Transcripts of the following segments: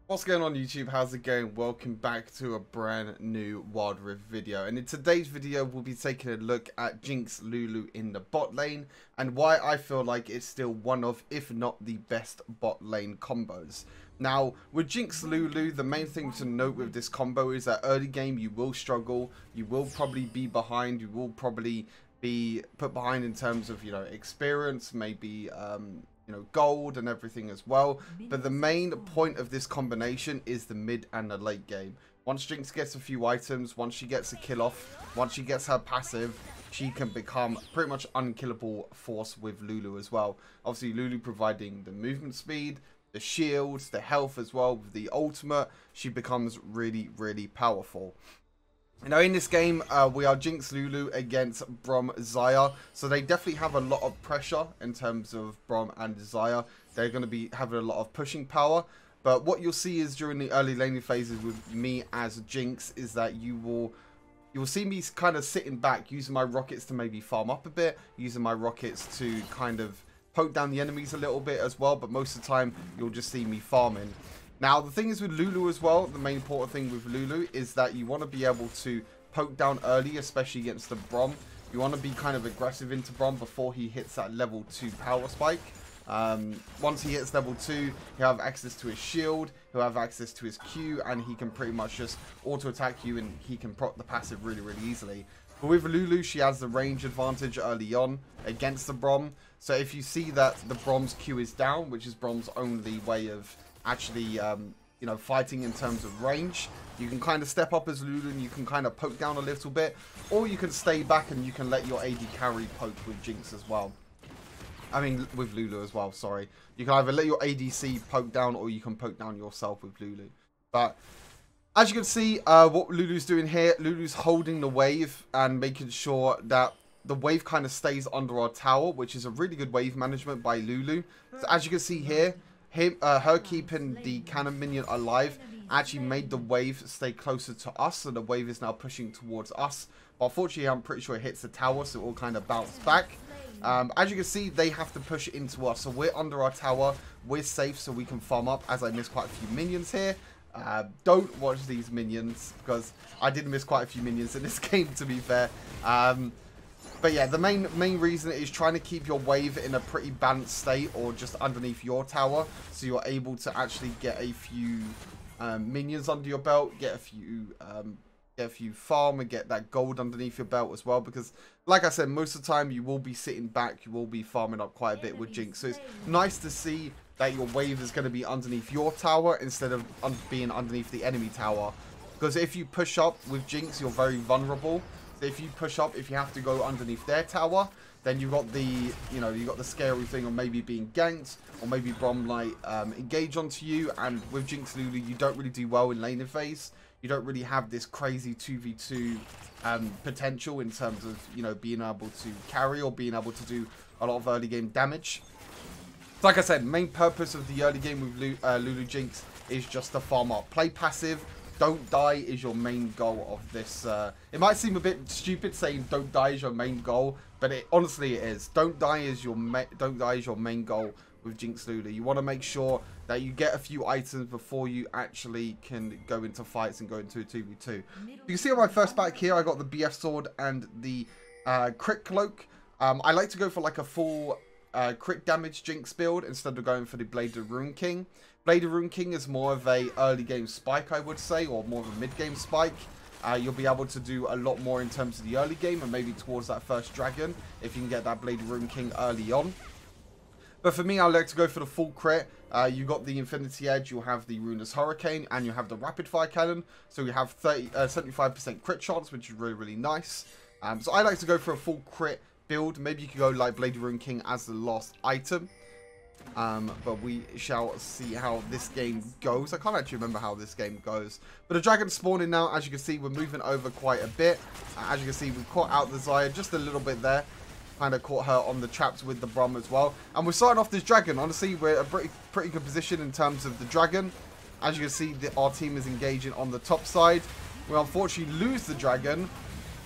What's going on YouTube? How's it going? Welcome back to a brand new Wild Rift video, and in today's video we'll be taking a look at Jinx Lulu in the bot lane and why I feel like it's still one of, if not the best bot lane combos. Now with Jinx Lulu, the main thing to note with this combo is that early game you will struggle, you will probably be behind, you will probably be put behind in terms of, experience, maybe gold and everything as well. But the main point of this combination is the mid and the late game. Once Jinx gets a few items, once she gets a kill off, once she gets her passive, she can become pretty much unkillable force with Lulu as well. Obviously Lulu providing the movement speed, the shields, the health as well. With the ultimate, she becomes really, really powerful. Now in this game, we are Jinx Lulu against Braum Xayah, so they definitely have a lot of pressure in terms of Braum and Xayah. They're going to be having a lot of pushing power, but what you'll see is during the early laning phases with me as Jinx is that you will see me kind of sitting back, using my rockets to maybe farm up a bit, using my rockets to kind of poke down the enemies a little bit as well, but most of the time you'll just see me farming. Now, the thing is with Lulu as well, the main important thing with Lulu is that you want to be able to poke down early, especially against the Braum. You want to be kind of aggressive into Braum before he hits that level 2 power spike. Once he hits level 2, he'll have access to his shield, he'll have access to his Q, and he can pretty much just auto-attack you, and he can proc the passive really, really easily. But with Lulu, she has the range advantage early on against the Braum. So if you see that the Braum's Q is down, which is Braum's only way of actually fighting in terms of range, you can kind of step up as Lulu and you can kind of poke down a little bit, or you can stay back and you can let your AD carry poke with Jinx as well. I mean with Lulu as well, sorry. You can either let your ADC poke down or you can poke down yourself with Lulu. But as you can see, what Lulu's doing here, Lulu's holding the wave and making sure that the wave kind of stays under our tower, which is a really good wave management by Lulu. So as you can see here, her keeping the cannon minion alive actually made the wave stay closer to us, so the wave is now pushing towards us. But unfortunately, I'm pretty sure it hits the tower, so it will kind of bounce back. As you can see, they have to push into us, so we're under our tower, we're safe, so we can farm up. As I missed quite a few minions here, don't watch these minions, because I did miss quite a few minions in this game, to be fair. But yeah, the main reason is trying to keep your wave in a pretty balanced state, or just underneath your tower, so you're able to actually get a few minions under your belt, get a few farm, and get that gold underneath your belt as well. Because, like I said, most of the time you will be sitting back, you will be farming up quite a bit with Jinx. So it's nice to see that your wave is going to be underneath your tower instead of being underneath the enemy tower. Because if you push up with Jinx, you're very vulnerable. So if you push up, if you have to go underneath their tower, then you've got the, you got the scary thing of maybe being ganked, or maybe Braum might engage onto you. And with Jinx Lulu, you don't really do well in laning phase. You don't really have this crazy 2v2 potential in terms of, being able to carry or being able to do a lot of early game damage. So like I said, main purpose of the early game with Lulu Jinx is just to farm up. Play passive. Don't die is your main goal of this. It might seem a bit stupid saying don't die is your main goal, but honestly it is. Don't die is your main goal with Jinx Lulu. You want to make sure that you get a few items before you actually can go into fights and go into a 2v2. You can see on my first back here, I got the BF sword and the crit cloak. I like to go for like a full crit damage Jinx build instead of going for the Bladed Rune King. Bladed Rune King is more of a early game spike, I would say, or more of a mid game spike. You'll be able to do a lot more in terms of the early game and maybe towards that first dragon if you can get that Bladed Rune King early on. But for me, I like to go for the full crit. You got the Infinity Edge, you'll have the Ruinous Hurricane, and you have the Rapid Fire Cannon. So you have 75% crit chance, which is really, really nice. So I like to go for a full crit build. Maybe you could go like Bladed Rune King as the last item. But we shall see how this game goes. I can't actually remember how this game goes. But the dragon's spawning now. As you can see, we're moving over quite a bit. As you can see, we caught out the Xayah just a little bit there. Kind of caught her on the traps with the Braum as well. And we're starting off this dragon. Honestly, we're in a pretty good position in terms of the dragon. As you can see, our team is engaging on the top side. We unfortunately lose the dragon,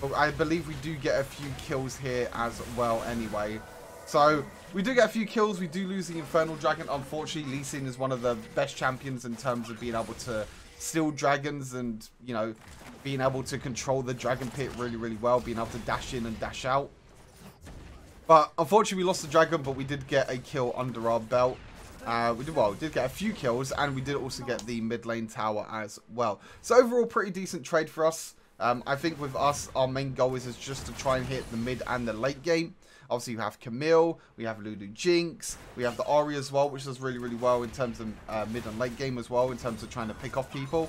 but I believe we do get a few kills here as well anyway. So We do get a few kills. We do lose the Infernal Dragon. Unfortunately, Lee Sin is one of the best champions in terms of being able to steal dragons and, you know, being able to control the dragon pit really, really well. Being able to dash in and dash out. But unfortunately, we lost the dragon, but we did get a kill under our belt. We did get a few kills, and we did also get the mid lane tower as well. So overall, pretty decent trade for us. I think with us, our main goal is just to try and hit the mid and the late game. Obviously, we have Camille, we have Lulu Jinx, we have the Ahri as well, which does really, really well in terms of mid and late game as well, in terms of trying to pick off people.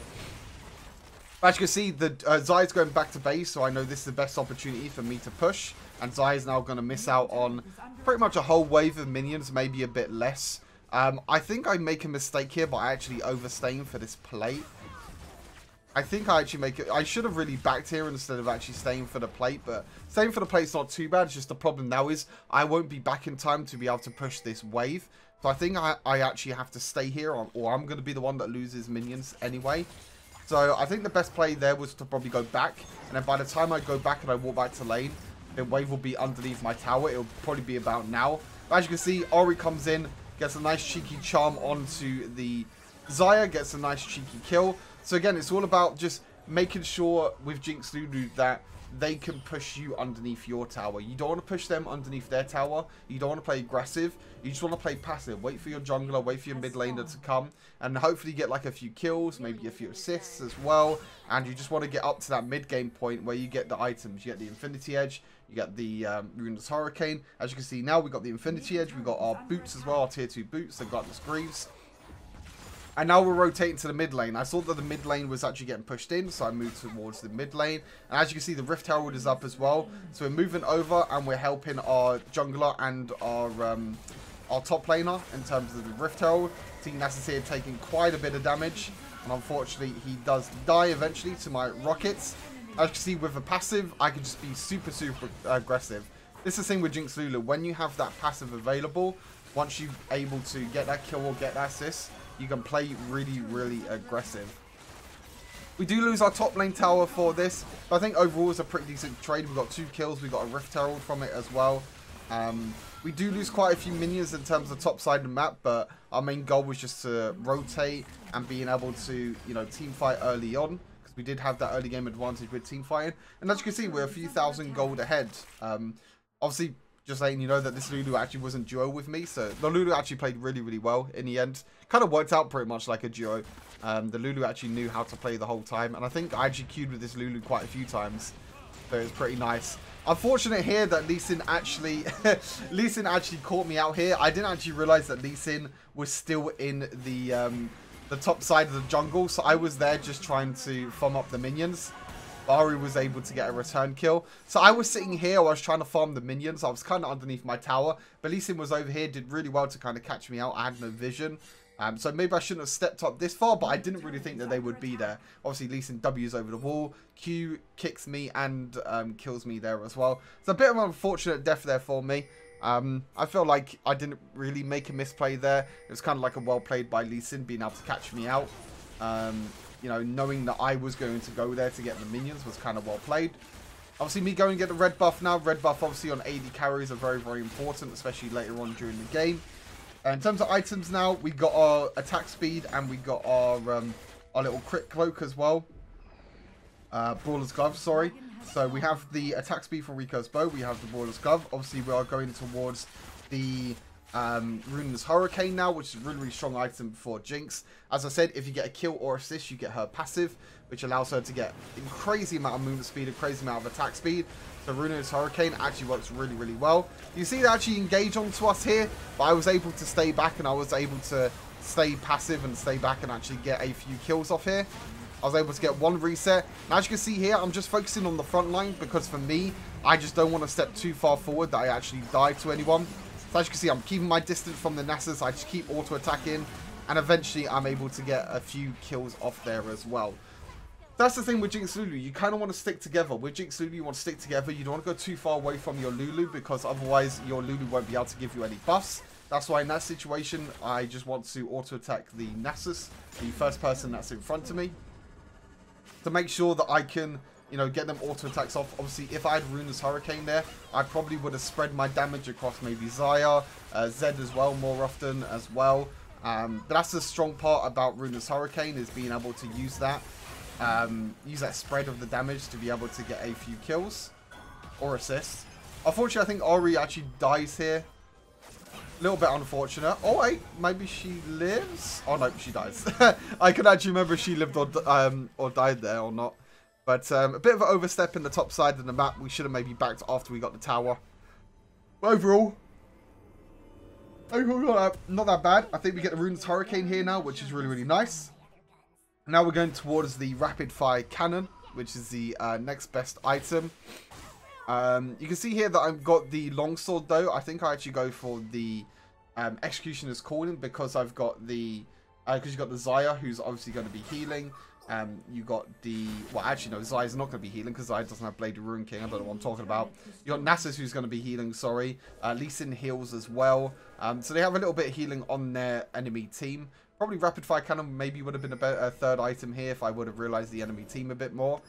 But as you can see, the Zai's going back to base, so I know this is the best opportunity for me to push. And Zai is now going to miss out on pretty much a whole wave of minions, maybe a bit less. I think I make a mistake here by actually overstaying for this plate. I think I actually make it. I should have really backed here instead of actually staying for the plate, but staying for the plate's not too bad. It's just the problem now is I won't be back in time to be able to push this wave. So I think I actually have to stay here, or I'm going to be the one that loses minions anyway. So I think the best play there was to probably go back, and then by the time I go back and I walk back to lane, the wave will be underneath my tower. It'll probably be about now. But as you can see, Ahri comes in, gets a nice cheeky charm onto the Xayah, gets a nice cheeky kill. So again, it's all about just making sure with Jinx Lulu that they can push you underneath your tower. You don't want to push them underneath their tower. You don't want to play aggressive. You just want to play passive. Wait for your jungler, wait for your mid laner to come, and hopefully get like a few kills, maybe a few assists as well. And you just want to get up to that mid game point where you get the items. You get the Infinity Edge, you get the Ruinous Hurricane. As you can see now, we got the Infinity Edge, we got our boots as well, our tier 2 boots, the Godless Greaves. And now we're rotating to the mid lane. I saw that the mid lane was actually getting pushed in, so I moved towards the mid lane. And as you can see, the Rift Herald is up as well. So we're moving over and we're helping our jungler and our top laner in terms of the Rift Herald. Team Nasus here taking quite a bit of damage. And unfortunately, he does die eventually to my rockets. As you can see, with a passive, I can just be super, super aggressive. This is the thing with Jinx Lulu. When you have that passive available, once you're able to get that kill or get that assist, you can play really, really aggressive. We do lose our top lane tower for this, but I think overall it's a pretty decent trade. We got 2 kills, we got a Rift Herald from it as well. We do lose quite a few minions in terms of the top side of the map, but our main goal was just to rotate and being able to, you know, team fight early on, because we did have that early game advantage with team fighting. And as you can see, we're a few thousand gold ahead. Obviously, just letting you know that this Lulu actually wasn't duo with me. So the Lulu actually played really, really well in the end. Kind of worked out pretty much like a duo. The Lulu actually knew how to play the whole time. And I think I actually queued with this Lulu quite a few times. So it was pretty nice. Unfortunate here that Lee Sin actually caught me out here. I didn't actually realize that Lee Sin was still in the top side of the jungle. So I was there just trying to farm up the minions. Ahri was able to get a return kill. So I was sitting here, I was trying to farm the minions. I was kind of underneath my tower. But Lee Sin was over here, did really well to kind of catch me out. I had no vision. So maybe I shouldn't have stepped up this far, but I didn't really think that they would be there. Obviously, Lee Sin W's over the wall. Q kicks me and kills me there as well. It's a bit of an unfortunate death there for me. I feel like I didn't really make a misplay there. It was kind of like a well played by Lee Sin, being able to catch me out. You know, knowing that I was going to go there to get the minions was kind of well played. Obviously, me going to get the red buff now. Red buff, obviously, on AD carries are very, very important, especially later on during the game. In terms of items now, we got our attack speed and we got our little crit cloak as well. Brawler's glove, sorry. So we have the attack speed from Rico's bow. We have the Brawler's glove. Obviously, we are going towards the Ruinous Hurricane now, which is a really, really strong item for Jinx. As I said, if you get a kill or assist, you get her passive, which allows her to get a crazy amount of movement speed, a crazy amount of attack speed. So Ruinous Hurricane actually works really, really well. You see that actually engage onto us here, but I was able to stay back and I was able to stay passive and stay back and actually get a few kills off here. I was able to get 1 reset. Now, as you can see here, I'm just focusing on the front line because for me, I just don't want to step too far forward that I actually die to anyone. So as you can see, I'm keeping my distance from the Nasus. I just keep auto-attacking. And eventually, I'm able to get a few kills off there as well. That's the thing with Jinx Lulu. You kind of want to stick together. With Jinx Lulu, you want to stick together. You don't want to go too far away from your Lulu because otherwise, your Lulu won't be able to give you any buffs. That's why in that situation, I just want to auto-attack the Nasus, the first person that's in front of me, to make sure that I can, you know, get them auto attacks off. Obviously, if I had Runa's Hurricane there, I probably would have spread my damage across maybe Xayah, Zed as well, more often as well. But that's the strong part about Runa's Hurricane, is being able to use that spread of the damage to be able to get a few kills or assists. Unfortunately, I think Ori actually dies here. A little bit unfortunate. Oh wait, maybe she lives. Oh no, she dies. I could actually remember if she lived or died there or not. But a bit of an overstep in the top side of the map. We should have maybe backed after we got the tower. But overall, not that bad. I think we get the Runa's Hurricane here now, which is really, really nice. Now we're going towards the Rapid Fire Cannon, which is the next best item. You can see here that I've got the longsword though. I think I actually go for the Executioner's Calling, because I've got the because you got the Xayah, who's obviously going to be healing. You got the, well, actually no, Xayah's not going to be healing because Xayah doesn't have Blade of Ruin King. I don't know what I'm talking about. You got Nasus, who's going to be healing, sorry. Lee Sin heals as well. So they have a little bit of healing on their enemy team. Probably Rapid Fire Cannon maybe would have been a better third item here if I would have realized the enemy team a bit more.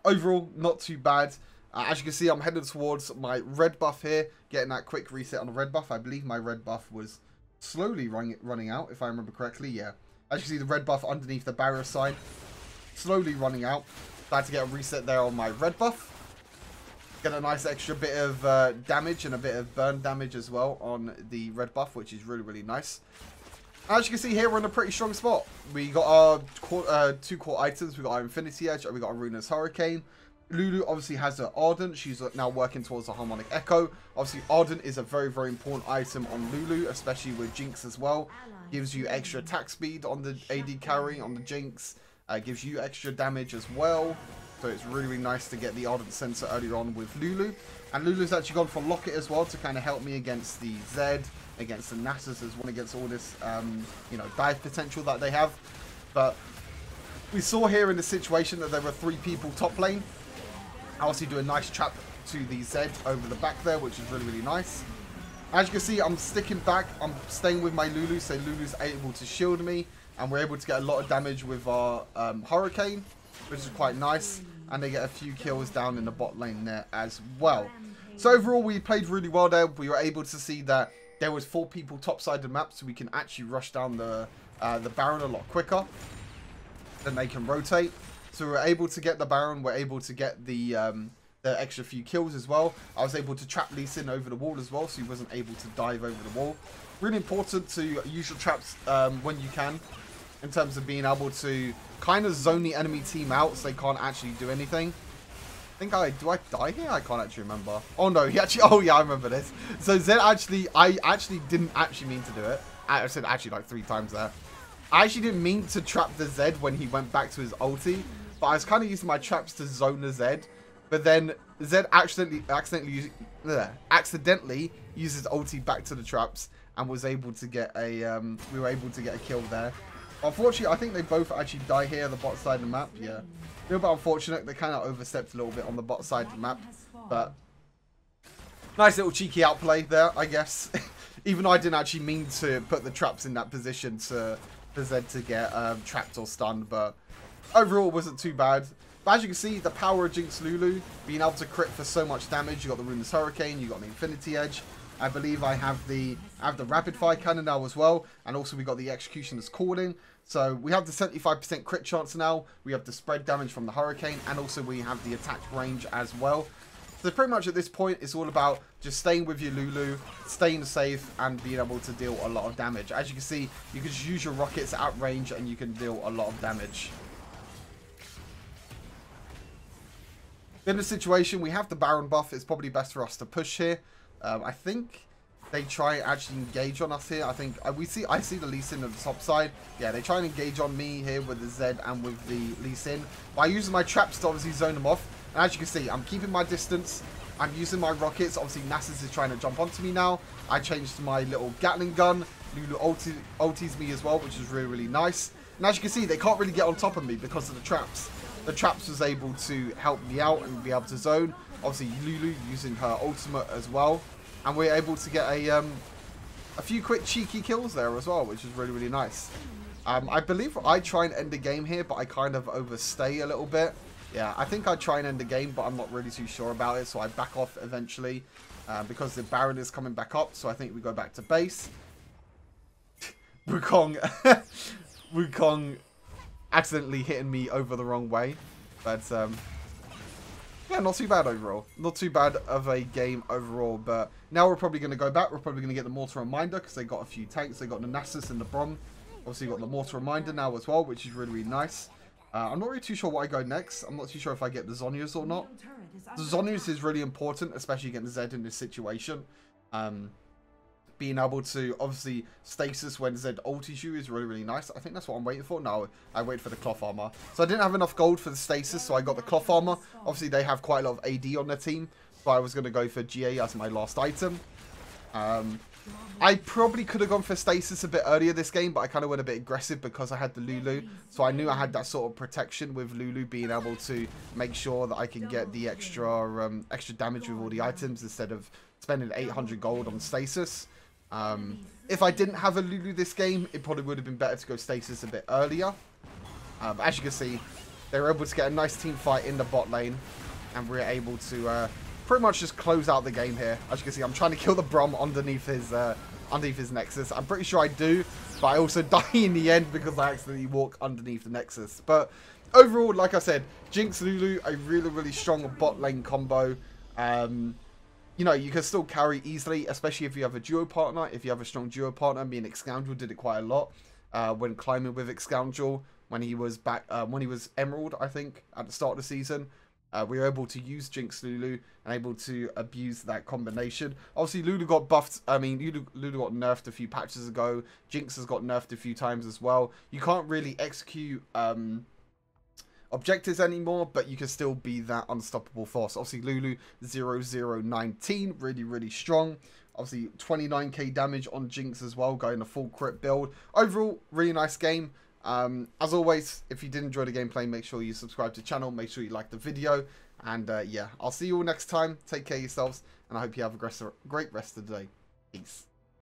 Overall, not too bad. As you can see, I'm headed towards my red buff here, getting that quick reset on the red buff. I believe my red buff was slowly running out, if I remember correctly. Yeah. As you can see, the red buff underneath the barrier sign, slowly running out. I had to get a reset there on my red buff. Get a nice extra bit of damage and a bit of burn damage as well on the red buff, which is really, really nice. As you can see here, we're in a pretty strong spot. We got our two core items. We got our Infinity Edge and we got our Runa's Hurricane. Lulu obviously has her Ardent. She's now working towards the Harmonic Echo. Obviously, Ardent is a very, very important item on Lulu, especially with Jinx as well. Gives you extra attack speed on the AD carry, on the Jinx. Gives you extra damage as well. So it's really, really nice to get the Ardent sensor earlier on with Lulu. And Lulu's actually gone for Locket as well to kind of help me against the Zed, against the Nasus as well, against all this, you know, dive potential that they have. But we saw here in the situation that there were 3 people top lane. I also do a nice trap to the Zed over the back there, which is really, really nice. As you can see, I'm sticking back. I'm staying with my Lulu, so Lulu's able to shield me. And we're able to get a lot of damage with our Hurricane, which is quite nice. And they get a few kills down in the bot lane there as well. So overall, we played really well there. We were able to see that there was 4 people top side of the map, so we can actually rush down the Baron a lot quicker. Then they can rotate. So we're able to get the Baron. We're able to get the extra few kills as well. I was able to trap Lee Sin over the wall as well, so he wasn't able to dive over the wall. Really important to use your traps when you can, in terms of being able to kind of zone the enemy team out so they can't actually do anything. Do I die here? I can't actually remember. Oh no, he actually, oh yeah, I remember this. So Zed actually, I actually didn't actually mean to do it. I said actually like 3 times there. I actually didn't mean to trap the Zed when he went back to his ulti, but I was kind of using my traps to zone the Zed. But then Zed accidentally uses ulti back to the traps and was able to get a, we were able to get a kill there. Unfortunately, I think they both actually die here on the bot side of the map. Yeah, a little bit unfortunate. They kind of overstepped a little bit on the bot side of the map, but nice little cheeky outplay there, I guess. Even though I didn't actually mean to put the traps in that position for Zed to get trapped or stunned, but overall it wasn't too bad. But as you can see, the power of Jinx Lulu, being able to crit for so much damage. You got the Runa's Hurricane, you got the Infinity Edge. I believe I have the Rapid Fire Cannon now as well, and also we got the Executioner's Calling. So we have the 75% crit chance now. We have the spread damage from the Hurricane, and also we have the attack range as well. So pretty much at this point, it's all about just staying with your Lulu, staying safe, and being able to deal a lot of damage. As you can see, you can just use your rockets at range, and you can deal a lot of damage. In this situation, we have the Baron buff. It's probably best for us to push here. I think they try and actually engage on us here. I think I see the Lee Sin on the top side. Yeah, they try and engage on me here with the Zed and with the Lee Sin. By using my traps to obviously zone them off. And as you can see, I'm keeping my distance. I'm using my rockets. Obviously, Nasus is trying to jump onto me now. I changed to my little Gatling gun. Lulu ultis me as well, which is really, really nice. And as you can see, they can't really get on top of me because of the traps. The traps was able to help me out and be able to zone. Obviously, Lulu using her ultimate as well. And we're able to get a few quick cheeky kills there as well, which is really, really nice. I believe I try and end the game here, but I kind of overstay a little bit. Yeah, I think I try and end the game, but I'm not really too sure about it, so I back off eventually because the Baron is coming back up, so I think we go back to base. Wukong, Wukong accidentally hitting me over the wrong way, but yeah, not too bad overall. Not too bad of a game overall, but now we're probably going to go back. We're probably going to get the Mortar Reminder because they got a few tanks. They got the Nasus and the Brom. Obviously, got the Mortar Reminder now as well, which is really, really nice. I'm not really too sure what I go next. I'm not too sure if I get the Zhonya's or not. The Zhonya's is really important, especially against Zed in this situation. Being able to, obviously, stasis when Zed ultis you is really, really nice. I think that's what I'm waiting for. No, I wait for the cloth armor. So I didn't have enough gold for the stasis, so I got the cloth armor. Obviously, they have quite a lot of AD on their team, so I was going to go for GA as my last item. I probably could have gone for stasis a bit earlier this game, but I kind of went a bit aggressive because I had the Lulu. So I knew I had that sort of protection with Lulu being able to make sure that I can get the extra extra damage with all the items instead of spending 800 gold on stasis. If I didn't have a Lulu this game, it probably would have been better to go stasis a bit earlier. But as you can see, they were able to get a nice team fight in the bot lane, and we were able to pretty much just close out the game here. As you can see, I'm trying to kill the Brom underneath his Nexus. I'm pretty sure I do, but I also die in the end because I accidentally walk underneath the Nexus. But overall, like I said, Jinx Lulu, a really, really strong bot lane combo. You know, you can still carry easily, especially if you have a duo partner. If you have a strong duo partner, me and Excoundrel did it quite a lot when climbing with Excoundrel when he was back, when he was Emerald, I think, at the start of the season. We were able to use Jinx Lulu and able to abuse that combination. Obviously, Lulu got buffed. I mean, Lulu got nerfed a few patches ago. Jinx has got nerfed a few times as well. You can't really execute objectives anymore, but you can still be that unstoppable force. Obviously, Lulu 0019, really, really strong. Obviously, 29k damage on Jinx as well, going a full crit build. Overall, really nice game. As always, if you did enjoy the gameplay, make sure you subscribe to the channel, make sure you like the video, and yeah, I'll see you all next time. Take care of yourselves, and I hope you have a great rest of the day. Peace.